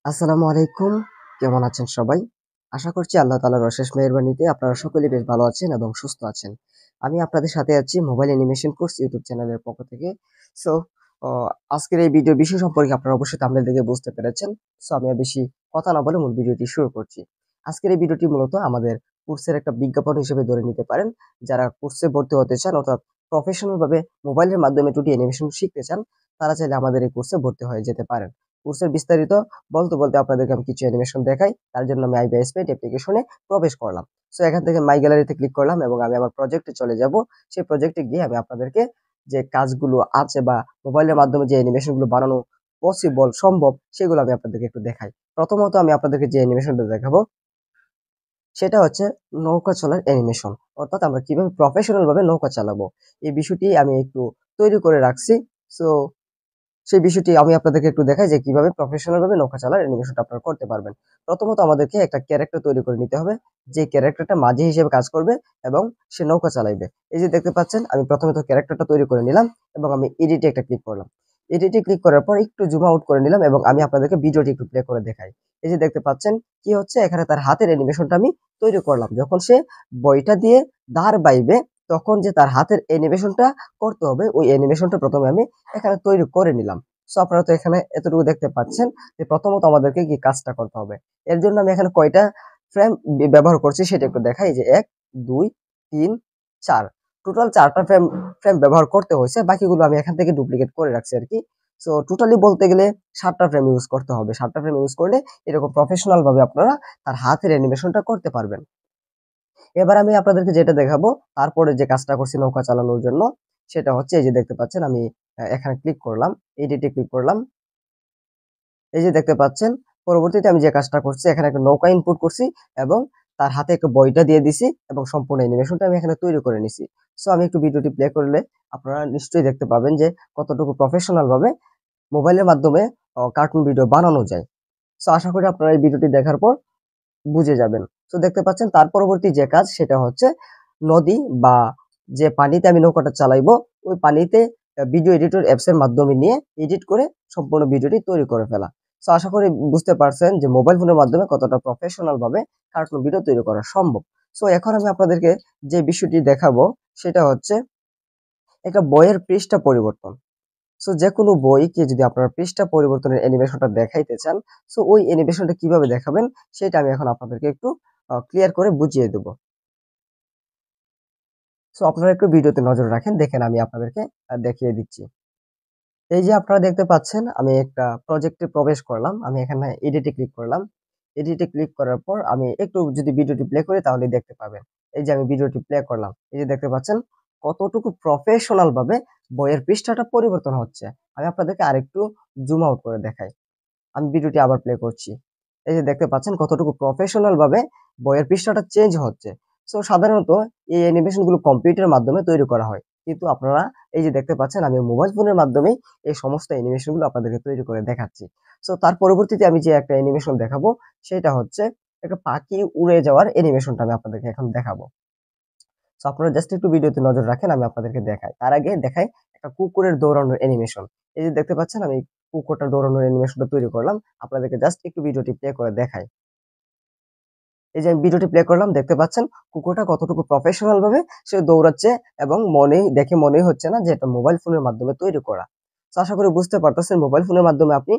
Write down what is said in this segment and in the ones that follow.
আসসালামু আলাইকুম। কেমন আছেন সবাই? আশা করছি আল্লাহ তাআলার অশেষ মেহেরবানিতে আপনারা সকলেই বেশ ভালো আছেন এবং সুস্থ আছেন। আমি আপনাদের সাথে আছি মোবাইল অ্যানিমেশন কোর্স ইউটিউব চ্যানেলের পক্ষ থেকে। সো, অ আজকের এই ভিডিও বিষয় সম্পর্কে আপনারা অবশ্যই থাম্বনেল দেখে বুঝতে পেরেছেন। সো, আমি আর বেশি কথা না বলে মূল ভিডিওটি শুরু করছি। আজকের এই ভিডিওটি মূলত আমাদের কোর্সের একটা বিজ্ঞাপন হিসেবে ধরে নিতে পারেন। যারা কোর্সে ভর্তি হতে চান অর্থাৎ প্রফেশনাল ভাবে মোবাইলের মাধ্যমে 2D অ্যানিমেশন শিখতে চান, তারা চাইলে আমাদের এই কোর্সে ভর্তি হয়ে যেতে পারেন। কোর্সের বিস্তারিত বলতে আপনাদেরকে আমি কিছু অ্যানিমেশন দেখাই। তার জন্য আমি আইবিএস পেইন্ট অ্যাপ্লিকেশনে প্রবেশ করলাম। সো এখান থেকে মাই গ্যালারিতে ক্লিক করলাম এবং আমি আমার প্রজেক্টে চলে যাব। সেই প্রজেক্টে গিয়ে আমি আপনাদেরকে যে কাজগুলো আছে বা মোবাইলের মাধ্যমে যে অ্যানিমেশনগুলো বানানো পসিবল সম্ভব সেগুলো আমি আপনাদেরকে একটু দেখাই। প্রথমত আমি আপনাদেরকে যে অ্যানিমেশনটা দেখাবো সেটা হচ্ছে নৌকা চলার অ্যানিমেশন। অর্থাৎ আমরা কিভাবে প্রফেশনাল ভাবে নৌকা চালাবো। এই বিষয়টি আমি একটু তৈরি করে রাখছি। সো সেই বিষয়টি আমি আপনাদেরকে একটু দেখাই যে কিভাবে প্রফেশনাল ভাবে নৌকা চালার অ্যানিমেশনটা আপনারা করতে পারবেন। প্রথমত আমাদেরকে একটা ক্যারেক্টার তৈরি করে নিতে হবে। যে ক্যারেক্টারটা মাঝি হিসেবে কাজ করবে এবং সে নৌকা চালাইবে। এই যে দেখতে পাচ্ছেন আমি প্রথমে তো ক্যারেক্টারটা তৈরি করে নিলাম এবং আমি এডিটে একটা ক্লিক করলাম। এডিটে ক্লিক করার পর একটু জুম আউট করে নিলাম এবং আমি আপনাদেরকে ভিডিওটি একটু প্লে করে দেখাই। এই যে দেখতে পাচ্ছেন কি হচ্ছে এখানে তার হাতের অ্যানিমেশনটা আমি তৈরি করলাম। যখন সে বইটা দিয়ে দাঁড় বাইবে তখন যে তার হাতের অ্যানিমেশনটা করতে হবে ওই অ্যানিমেশনটা প্রথমে আমি এখানে তৈরি করে নিলাম। সো আপনারা তো এখানে এতটুকু দেখতে পাচ্ছেন যে প্রথমত আমাদেরকে কি কাজটা করতে হবে। এর জন্য আমি এখানে কয়টা ফ্রেম ব্যবহার করছি সেটা একটু দেখাই যে 1, 2, 3, 4 টোটাল 4টা ফ্রেম ব্যবহার করতে হয়েছে। বাকিগুলো আমি এখান থেকে ডুপ্লিকেট করে রাখছি আরকি। সো টোটালি বলতে গেলে 7টা ফ্রেম ইউজ করতে হবে। 7টা ফ্রেম ইউজ করলে এরকম প্রফেশনাল ভাবে আপনারা তার হাতের অ্যানিমেশনটা করতে পারবেন। এবার আমি আপনাদেরকে যেটা দেখাবো তারপরে যে কাজটা করছি নৌকা চালানোর জন্য সেটা হচ্ছে এই যে দেখতে পাচ্ছেন আমি এখানে ক্লিক করলাম, এডিটে ক্লিক করলাম। এই যে দেখতে পাচ্ছেন পরবর্তীতে আমি যে কাজটা করছি এখানে একটা নৌকা ইনপুট করছি এবং তার হাতে একটা বইটা দিয়ে দিছি এবং সম্পূর্ণ অ্যানিমেশনটা আমি এখানে তৈরি করে নিছি। সো আমি একটু ভিডিওটি প্লে করলে আপনারা নিশ্চয়ই দেখতে পাবেন যে কতটুকু প্রফেশনাল ভাবে মোবাইলের মাধ্যমে কার্টুন ভিডিও বানানো যায়। সো আশা করি আপনারা এই ভিডিওটি দেখার পর বুঝে যাবেন। তো দেখতে পাচ্ছেন তার পরবর্তী যে কাজ সেটা হচ্ছে নদী বা যে পানিতে আমি নৌকাটা চালাইবো ওই পানিতে ভিডিও এডিটর অ্যাপস এর মাধ্যমে নিয়ে এডিট করে সম্পূর্ণ ভিডিওটি তৈরি করে ফেলা। সো আশা করি বুঝতে পারছেন যে মোবাইল ফোনের মাধ্যমে কতটা প্রফেশনাল ভাবে কার্টুন ভিডিও তৈরি করা সম্ভব। সো এখন আমি আপনাদেরকে যে বিষয়টি দেখাবো সেটা হচ্ছে একটা বইয়ের পৃষ্ঠা পরিবর্তন। সো যেকোনো বইকে যদি আপনারা পৃষ্ঠা পরিবর্তনের অ্যানিমেশনটা দেখাইতে চান, সো ওই অ্যানিমেশনটা কিভাবে দেখাবেন সেটা আমি এখন আপনাদেরকে একটু ক্লিয়ার করে বুঝিয়ে দেব। সো আপনারা একটু ভিডিওতে নজর রাখেন, দেখেন আমি আপনাদেরকে দেখিয়ে দিচ্ছি। এই যে আপনারা দেখতে পাচ্ছেন আমি একটা প্রজেক্টে প্রবেশ করলাম। আমি এখানে এডিটে ক্লিক করলাম। এডিটে ক্লিক করার পর আমি একটু যদি ভিডিওটি প্লে করি তাহলেই দেখতে পাবেন। এই যে আমি ভিডিওটি প্লে করলাম। এই যে দেখতে পাচ্ছেন কতটুকু প্রফেশনাল ভাবে বইয়ের পৃষ্ঠাটা পরিবর্তন হচ্ছে। আমি আপনাদেরকে আরেকটু জুম আউট করে দেখাই। আমি ভিডিওটি আবার প্লে করছি। এই যে দেখতে পাচ্ছেন কতটুকু প্রফেশনাল ভাবে বইয়ের পৃষ্ঠাটা চেঞ্জ হচ্ছে। সো সাধারণত এই অ্যানিমেশন গুলো কম্পিউটারের মাধ্যমে তৈরি করা হয়। কিন্তু আপনারা এই যে দেখতে পাচ্ছেন আমি মোবাইল ফোনের মাধ্যমেই এই সমস্ত অ্যানিমেশন গুলো আপনাদেরকে তৈরি করে দেখাচ্ছি। সো তার পরবর্তীতে আমি যে একটা অ্যানিমেশন দেখাবো সেটা হচ্ছে একটা পাখি উড়ে যাওয়ার অ্যানিমেশনটা আমি আপনাদেরকে এখন দেখাবো। সো আপনারা জাস্ট একটু ভিডিওতে নজর রাখেন আমি আপনাদেরকে দেখাই। তার আগে দেখাই একটা কুকুরের দৌড়ানোর অ্যানিমেশন। এই যে দেখতে পাচ্ছেন আমি কুকুরটা দৌড়ানোর অ্যানিমেশনটা তৈরি করলাম। আপনাদেরকে জাস্ট একটু ভিডিওটি প্লে করে দেখাই। এই যে আমি ভিডিওটি প্লে করলাম দেখতে পাচ্ছেন কুকুরটা কতটুকু প্রফেশনাল ভাবে সে দৌড়াচ্ছে এবং মনেই হচ্ছে না যে এটা মোবাইল ফোনের মাধ্যমে তৈরি করা। তো আশা করি বুঝতে পারতেছেন মোবাইল ফোনের মাধ্যমে আপনি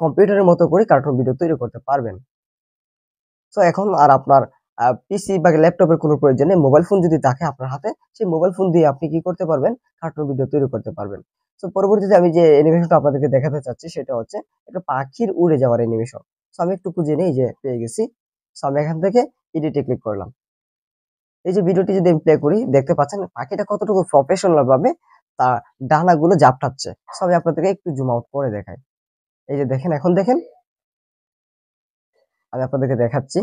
কম্পিউটারের মতো করে কার্টুন ভিডিও তৈরি করতে পারবেন। সো এখন আর আপনার পিসি বা ল্যাপটপের কোনো প্রয়োজন নেই। মোবাইল ফোন যদি থাকে আপনার হাতে, সেই মোবাইল ফোন দিয়ে আপনি কি করতে পারবেন? কার্টুন ভিডিও তৈরি করতে পারবেন। সো পরবর্তীতে আমি যে অ্যানিমেশনটা আপনাদেরকে দেখাতে চাচ্ছি সেটা হচ্ছে একটা পাখির উড়ে যাওয়ার অ্যানিমেশন। সো আমি একটু খুঁজে নেই যে পেয়ে গেছি। সো আমি এখান থেকে এডিটে ক্লিক করলাম। এই যে ভিডিওটি যদি আমি প্লে করি দেখতে পাচ্ছেন পাখিটা কতটুকু প্রফেশনাল ভাবে তার ডানাগুলো ঝাপটাচ্ছে। সো আমি আপনাদেরকে একটু জুম আউট করে দেখাই। এই যে দেখেন এখন দেখেন আমি আপনাদেরকে দেখাচ্ছি।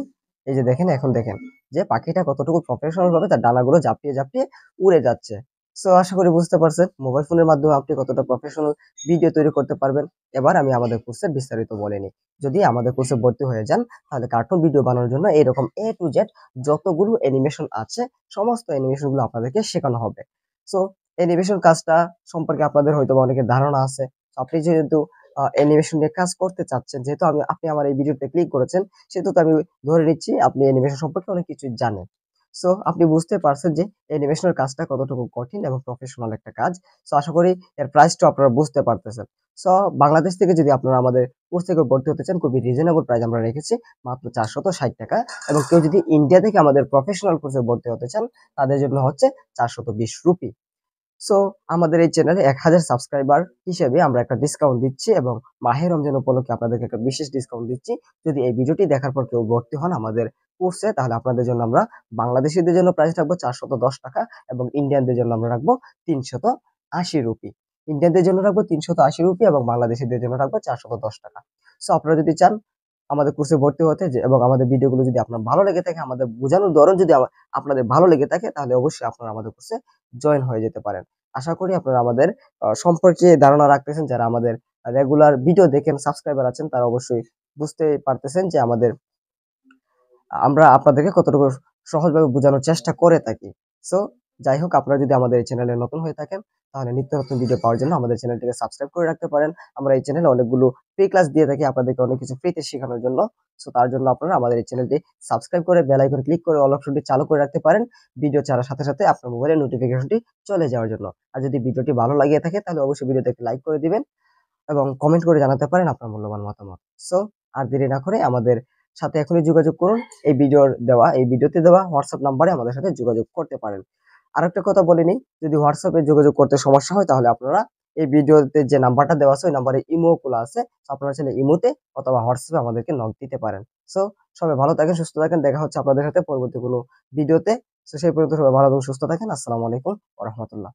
এই যে দেখেন, এখন দেখেন যে পাখিটা কতটুকু প্রফেশনাল ভাবে তার ডানাগুলো ঝাঁপিয়ে উড়ে যাচ্ছে। সো আশা করি বুঝতে পারছেন মোবাইল ফোনের মাধ্যমে আপনি কতটা প্রফেশনাল ভিডিও তৈরি করতে পারবেন। এবার আমি আমাদের কোর্সের বিস্তারিত বলে নিই। যদি আমাদের কোর্সে ভর্তি হয়ে যান তাহলে কার্টুন ভিডিও বানানোর জন্য এরকম A to Z যতগুলো অ্যানিমেশন আছে সমস্ত অ্যানিমেশন গুলো আপনাদেরকে শেখানো হবে। সো অ্যানিমেশন কাজটা সম্পর্কে আপনাদের হয়তোবা অনেকের ধারণা আছে। আপনি যেহেতু অ্যানিমেশন নিয়ে কাজ করতে চাচ্ছেন, যেহেতু আপনি আমার এই ভিডিওতে ক্লিক করেছেন, সেহেতু তো আমি ধরে নিচ্ছি আপনি অ্যানিমেশন সম্পর্কে অনেক কিছুই জানেন। সো আপনি বুঝতে পারছেন যে অ্যানিমেশনের কাজটা কতটুকু কঠিন এবং প্রফেশনাল একটা কাজ। সো আশা করি এর প্রাইসটাও আপনারা বুঝতে পারতেছেন। সো বাংলাদেশ থেকে যদি আপনারা আমাদের কোর্স থেকে ভর্তি হতে চান, খুবই রিজনেবল প্রাইস আমরা রেখেছি, মাত্র ৳460। এবং কেউ যদি ইন্ডিয়া থেকে আমাদের প্রফেশনাল কোর্সে ভর্তি হতে চান, তাদের জন্য হচ্ছে ৳420। সো আমাদের এই চ্যানেলে ১,০০০ সাবস্ক্রাইবার হিসেবে আমরা একটা ডিসকাউন্ট দিচ্ছি, এবং মাহে রমজান উপলক্ষে আপনাদেরকে একটা বিশেষ ডিসকাউন্ট দিচ্ছি। যদি এই ভিডিওটি দেখার পর কেউ ভর্তি হন আমাদের কোর্সে, তাহলে আপনাদের জন্য আমরা বাংলাদেশীদের জন্য প্রাইস রাখবো ৳410, এবং ইন্ডিয়ানদের জন্য আমরা রাখবো ৳৩৮০। ইন্ডিয়ানদের জন্য রাখবো ৳৩৮০ এবং বাংলাদেশীদের জন্য রাখবো ৳410। সো আপনারা যদি চান আমাদের কোর্সে ভর্তি হতে, এবং আমাদের ভিডিওগুলো যদি আপনার ভালো লেগে থাকে, আমাদের বোঝানোর ধরন যদি আপনাদের ভালো লেগে থাকে, তাহলে অবশ্যই আপনারা আমাদের কোর্সে জয়েন হয়ে যেতে পারেন। আশা করি আপনারা আমাদের সম্পর্কে ধারণা রাখতেছেন। যারা আমাদের রেগুলার ভিডিও দেখেন, সাবস্ক্রাইবার আছেন, তারা অবশ্যই বুঝতে পারতেছেন যে আমরা আপনাদেরকে কতটুকু সহজভাবে বোঝানোর চেষ্টা করে থাকি। সো যাই হোক, আপনারা যদি আমাদের এই চ্যানেলে নতুন হয়ে থাকেন, তাহলে নিত্য নতুন ভিডিও পাওয়ার জন্য আমাদের চ্যানেলটিকে সাবস্ক্রাইব করে রাখতে পারেন। আমরা এই চ্যানেলে অনেকগুলো ফ্রি ক্লাস দিয়ে থাকি আপনাদেরকে অনেক কিছু ফ্রিতে শেখানোর জন্য। সো তার জন্য আপনারা আমাদের এই চ্যানেলটি সাবস্ক্রাইব করে বেল আইকন ক্লিক করে অল অপশনটি চালু করে রাখতে পারেন, ভিডিও ছাড়ার সাথে সাথে আপনার মোবাইলে নোটিফিকেশনটি চলে যাওয়ার জন্য। আর যদি ভিডিওটি ভালো লাগিয়ে থাকে, তাহলে অবশ্যই ভিডিওতে একটি লাইক করে দিবেন, এবং কমেন্ট করে জানাতে পারেন আপনার মূল্যবান মতামত। সো আর দেরি না করে আমাদের সাথে এখনই যোগাযোগ করুন। এই ভিডিওতে দেওয়া হোয়াটসঅ্যাপ নাম্বারে আমাদের সাথে যোগাযোগ করতে পারেন। আরেকটা কথা বলে নিই, যদি হোয়াটসঅ্যাপে যোগাযোগ করতে সমস্যা হয়, তাহলে আপনারা এই ভিডিওতে যে নাম্বারটা দেওয়া আছে, ওই নাম্বারে ইমো খোলা আছে। সো আপনারা চাইলে ইমোতে অথবা হোয়াটসঅ্যাপে আমাদেরকে নক দিতে পারেন। সো সবাই ভালো থাকেন, সুস্থ থাকেন। দেখা হচ্ছে আপনাদের সাথে পরবর্তী কোনো ভিডিওতে। সো সেই পর্যন্ত সবাই ভালো এবং সুস্থ থাকেন। আসসালামু আলাইকুম ওয়া রাহমাতুল্লাহ।